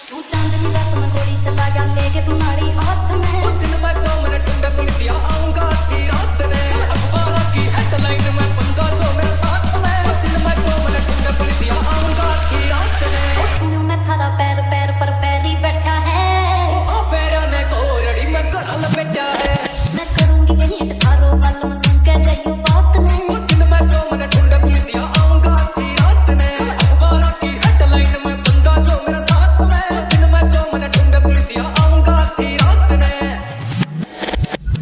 तू चांदनी रात में गोली चला गया लेके तू नाड़ी हाथ में। उस दिन मैं 2 मिनट ढूंढे पुलिसिया आऊंगा की रात ने, अखबार की हेडलाइन में पंगा जो मेरे साथ में। उस दिन मैं 2 मिनट ढूंढे पुलिसिया आऊंगा की रात ने। सुनो मैं थारा पैर पैर पर पैरी बैठा है, ओ पैरा ने कोरड़ी में गड़ा लपेटा है। मैं करूंगी कहीं थारो बालों में सुन के जाइयो बात ने। उस दिन मैं 2 मिनट ढूंढे पुलिसिया आऊंगा की रात ने, अखबार की हेडलाइन में पंगा जो मेरे साथ में। उस दिन मैं 2 मिनट ढूंढे पुलिसिया आऊंगा की रात ने।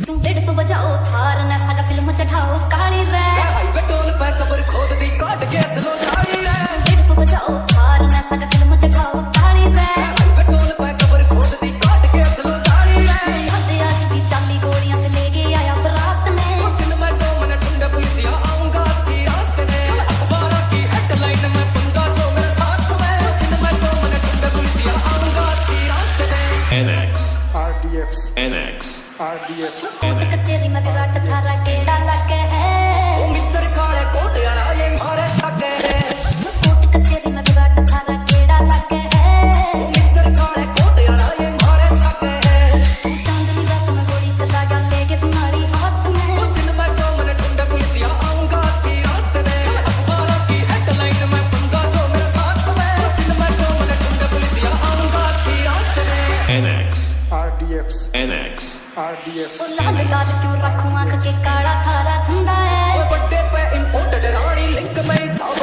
तुम 150 बजाओ थार ना सागा फिल्म चढ़ाओ काली रे। हाईवे टोल पे कबर खोद दी काट के स्लो थारी रे। 150 बजाओ थार ना सागा फिल्म चढ़ाओ काली रे। हाईवे टोल पे कबर खोद दी काट के स्लो थारी रे। हद आज भी 40 गोलियां से ले गया आया बरात ने। उस दिन मैं 2 मिनट ढूंढे पुलिसिया आऊंगा की रात ने, अखबार की हेडलाइन में पंगा जो मेरे साथ में। उस दिन मैं 2 मिनट ढूंढे पुलिसिया आऊंगा की रात ने। NX, RDX, NX, RDX, court कचेरी में विराट थारा केड़ा लगे है। ओ मित्र काले कोट वाला ये मारे सके है। कोर्ट कचेरी में विराट थारा केड़ा लगे है। ओ मित्र काले कोट वाला ये मारे सके है। तू चांदनी रात में गोली चला गया लेके तू नाड़ी हाथ में। उस दिन मैं 2 मिनट ढूंढे पुलिसिया आऊंगा की रात ने, अखबार की हेडलाइन में पंगा जो मेरे साथ में। उस दिन मैं 2 मिनट ढूंढे पुलिसिया आऊंगा की रात ने। NX, RDX, NX, RDX, लाल लाल क्यों रखूं आंख के काला थारा धंधा है। ओ बड्डे पे इंपोर्टेड रानी लिंक में हिसाब